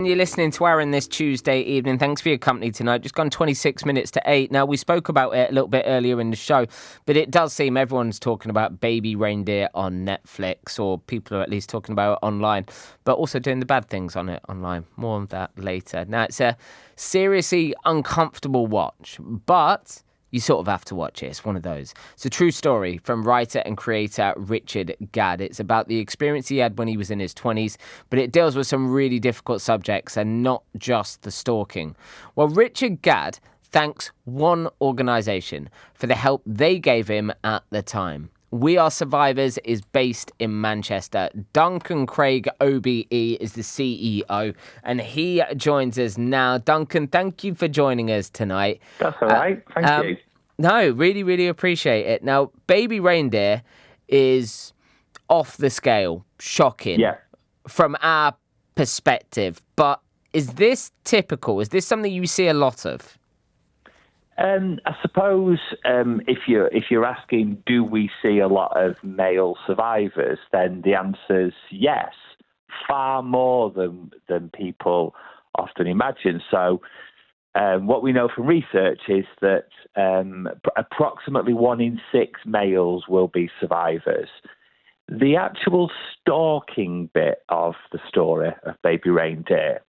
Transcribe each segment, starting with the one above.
You're listening to Aaron this Tuesday evening. Thanks for your company tonight. Just gone 26 minutes to 8. Now, we spoke about it a little bit earlier in the show, but it does seem everyone's talking about Baby Reindeer on Netflix, or people are at least talking about it online, but also doing the bad things on it online. More on that later. Now, it's a seriously uncomfortable watch, but you sort of have to watch it. It's one of those. It's a true story from writer and creator Richard Gadd. It's about the experience he had when he was in his 20s, but it deals with some really difficult subjects and not just the stalking. Well, Richard Gadd thanks one organisation for the help they gave him at the time. We Are Survivors is based in Manchester. Duncan Craig OBE is the CEO, and he joins us now. Duncan, thank you for joining us tonight. That's all right. Thank you. No, really, really appreciate it. Now, Baby Reindeer is off the scale, shocking from our perspective. But is this typical? Is this something you see a lot of? I suppose if you're asking, do we see a lot of male survivors, then the answer's yes, far more than people often imagine. So what we know from research is that approximately 1 in 6 males will be survivors. The actual stalking bit of the story of Baby Reindeer,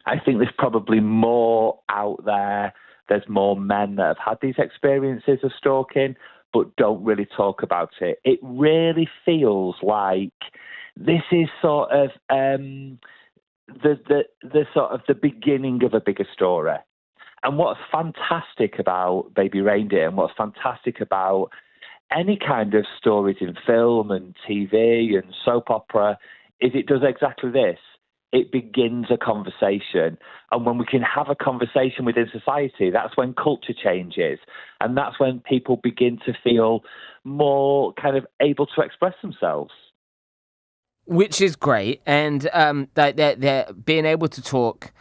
I think there's probably more out there. There's more men that have had these experiences of stalking, but don't really talk about it. It really feels like this is sort of the sort of the beginning of a bigger story. And what's fantastic about Baby Reindeer, and what's fantastic about any kind of stories in film and TV and soap opera, is it does exactly this. It begins a conversation. And when we can have a conversation within society, that's when culture changes. And that's when people begin to feel more kind of able to express themselves. Which is great. And they're being able to talk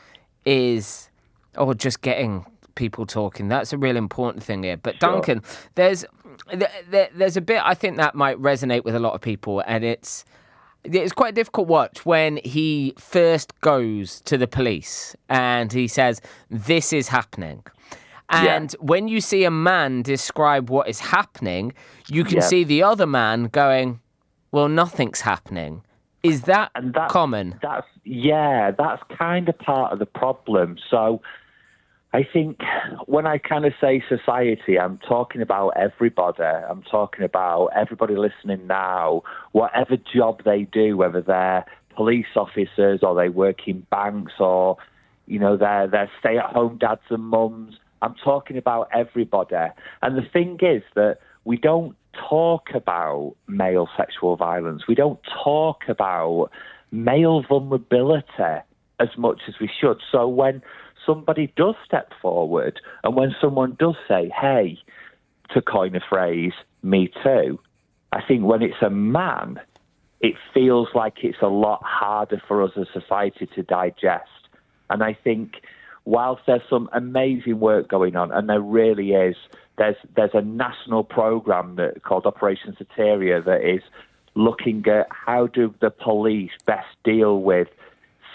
is, or just getting people talking, that's a real important thing here. But Sure. Duncan, there's a bit I think that might resonate with a lot of people, and it's quite a difficult watch when he first goes to the police and he says, this is happening. And when you see a man describe what is happening, you can see the other man going, well, nothing's happening. Is that common? That's kind of part of the problem. So I think when I kind of say society, I'm talking about everybody. I'm talking about everybody listening now, whatever job they do, whether they're police officers or they work in banks or, you know, they're stay-at-home dads and mums. I'm talking about everybody. And the thing is that we don't talk about male sexual violence. We don't talk about male vulnerability as much as we should. So when somebody does step forward and when someone does say, hey, to coin a phrase, me too, I think when it's a man, it feels like it's a lot harder for us as a society to digest. And I think whilst there's some amazing work going on, and there really is, there's a national program called Operation Soteria that is looking at how do the police best deal with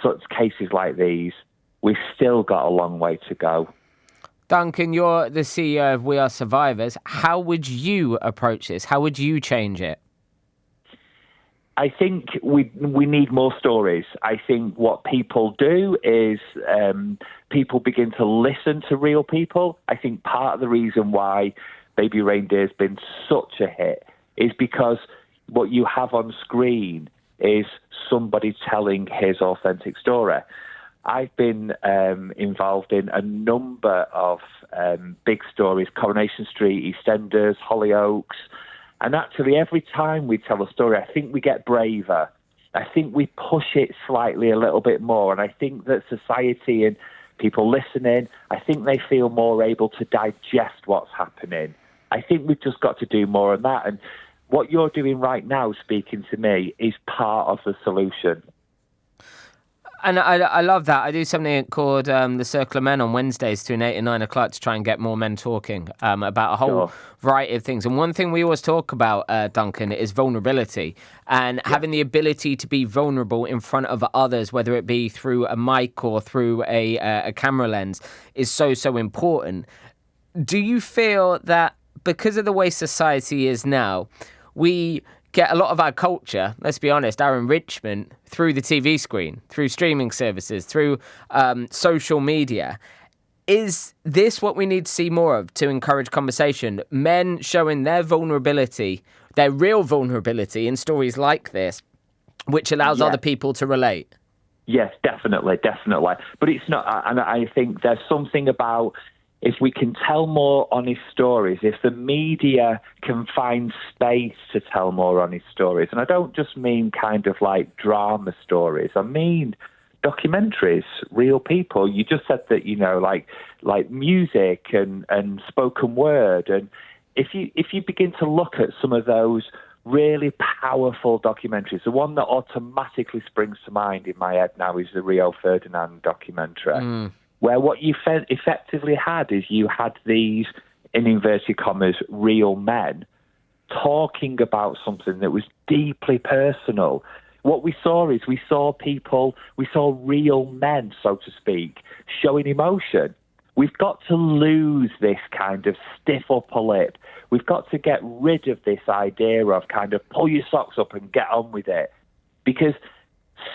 such cases like these. We've still got a long way to go. Duncan, you're the CEO of We Are Survivors. How would you approach this? How would you change it? I think we need more stories. I think what people do is people begin to listen to real people. I think part of the reason why Baby Reindeer has been such a hit is because what you have on screen is somebody telling his authentic story. I've been involved in a number of big stories, Coronation Street, EastEnders, Hollyoaks, and actually every time we tell a story, I think we get braver. I think we push it slightly a little bit more, and I think that society and people listening, I think they feel more able to digest what's happening. I think we've just got to do more of that, and what you're doing right now, speaking to me, is part of the solution. And I love that. I do something called the Circle of Men on Wednesdays between 8 and 9 o'clock to try and get more men talking about a whole variety of things. And one thing we always talk about, Duncan, is vulnerability and having the ability to be vulnerable in front of others, whether it be through a mic or through a camera lens, is so, so important. Do you feel that because of the way society is now, we get a lot of our culture, let's be honest, our enrichment through the TV screen, through streaming services, through social media? Is this what we need to see more of to encourage conversation? Men showing their vulnerability, their real vulnerability in stories like this, which allows other people to relate? Yes, definitely. But it's not, and I think there's something about, if we can tell more honest stories, if the media can find space to tell more honest stories, and I don't just mean kind of like drama stories, I mean documentaries, real people. You just said that, like music and spoken word. And if you begin to look at some of those really powerful documentaries, the one that automatically springs to mind in my head now is the Rio Ferdinand documentary. Where what you effectively had is you had these, in inverted commas, real men talking about something that was deeply personal. What we saw is we saw real men, so to speak, showing emotion. We've got to lose this kind of stiff upper lip. We've got to get rid of this idea of kind of pull your socks up and get on with it. Because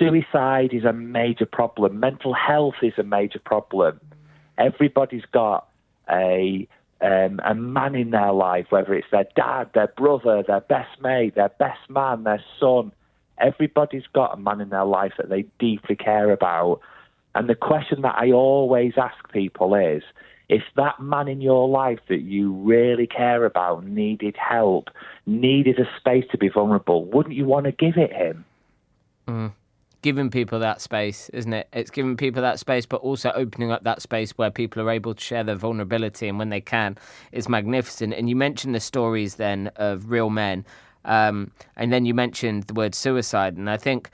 suicide is a major problem. Mental health is a major problem. Everybody's got a man in their life, whether it's their dad, their brother, their best mate, their best man, their son. Everybody's got a man in their life that they deeply care about. And the question that I always ask people is, if that man in your life that you really care about needed help, needed a space to be vulnerable, wouldn't you want to give it him? Giving people that space, isn't it? It's giving people that space, but also opening up that space where people are able to share their vulnerability, and when they can, it's magnificent. And you mentioned the stories then of real men, and then you mentioned the word suicide, and I think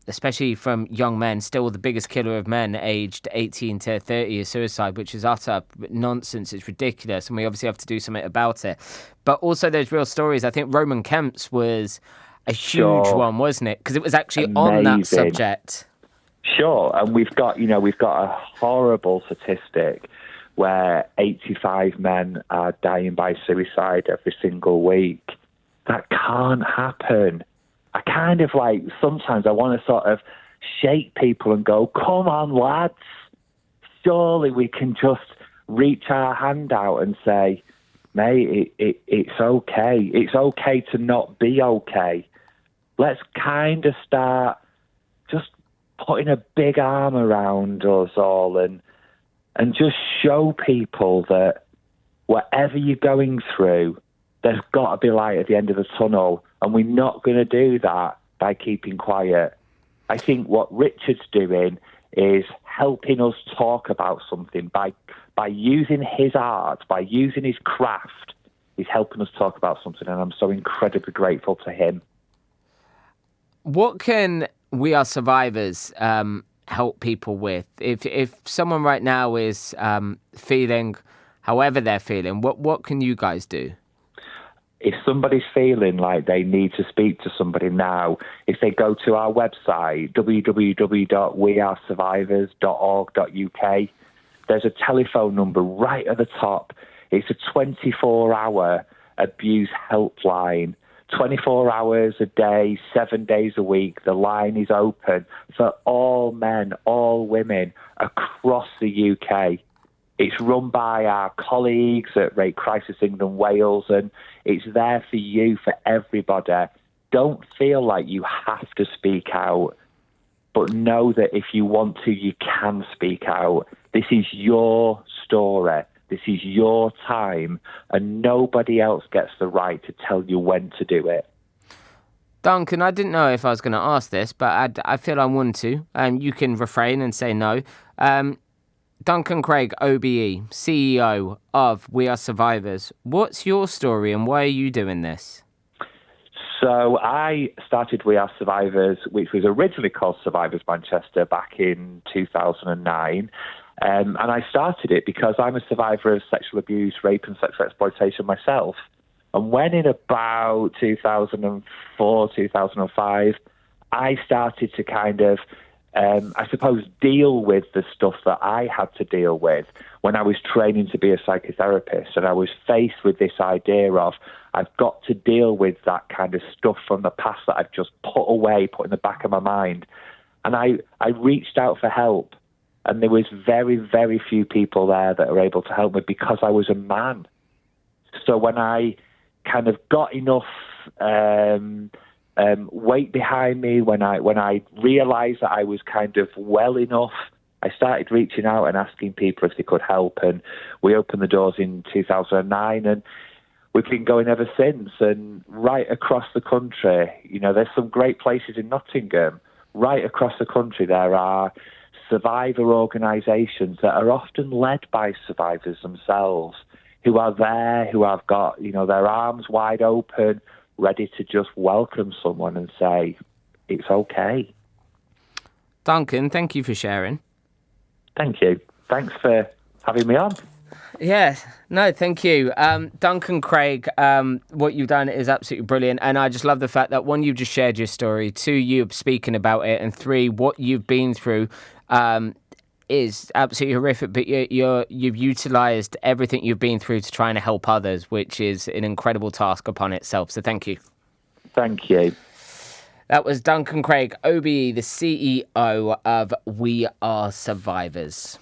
especially from young men, still the biggest killer of men aged 18 to 30 is suicide, which is utter nonsense. It's ridiculous, and we obviously have to do something about it. But also there's real stories. I think Roman Kemp's was a huge one, wasn't it? Because it was actually on that subject. Sure, and we've got a horrible statistic where 85 men are dying by suicide every single week. That can't happen. I kind of sometimes I want to sort of shake people and go, come on, lads. Surely we can just reach our hand out and say, mate, it's okay. It's okay to not be okay. Let's kind of start just putting a big arm around us all and just show people that whatever you're going through, there's got to be light at the end of the tunnel, and we're not going to do that by keeping quiet. I think what Richard's doing is helping us talk about something by using his art, by using his craft. He's helping us talk about something, and I'm so incredibly grateful to him. What can We Are Survivors help people with? If someone right now is feeling however they're feeling, what can you guys do? If somebody's feeling like they need to speak to somebody now, if they go to our website, www.wearesurvivors.org.uk, there's a telephone number right at the top. It's a 24-hour abuse helpline. 24 hours a day, 7 days a week. The line is open for all men, all women across the UK. It's run by our colleagues at Rape Crisis England Wales, and it's there for you, for everybody. Don't feel like you have to speak out, but know that if you want to, you can speak out. This is your story. This is your time, and nobody else gets the right to tell you when to do it. Duncan, I didn't know if I was going to ask this, but I feel I want to. You can refrain and say no. Duncan Craig OBE, CEO of We Are Survivors. What's your story and why are you doing this? So I started We Are Survivors, which was originally called Survivors Manchester, back in 2009. And I started it because I'm a survivor of sexual abuse, rape and sexual exploitation myself. And when in about 2004, 2005, I started to kind of, I suppose, deal with the stuff that I had to deal with when I was training to be a psychotherapist. And I was faced with this idea of, I've got to deal with that kind of stuff from the past that I've just put away, put in the back of my mind. And I reached out for help. And there was very, very few people there that were able to help me because I was a man. So when I kind of got enough weight behind me, when I realised that I was kind of well enough, I started reaching out and asking people if they could help. And we opened the doors in 2009, and we've been going ever since. And right across the country, there's some great places in Nottingham. Right across the country, there are survivor organisations that are often led by survivors themselves, who are there, who have got, their arms wide open, ready to just welcome someone and say, it's okay. Duncan, thank you for sharing. Thank you. Thanks for having me on. Yeah, no, thank you. Duncan Craig, what you've done is absolutely brilliant. And I just love the fact that, one, you've just shared your story, two, you're speaking about it, and three, what you've been through is absolutely horrific, but you've utilised everything you've been through to try and help others, which is an incredible task upon itself. So thank you. Thank you. That was Duncan Craig OBE, the CEO of We Are Survivors.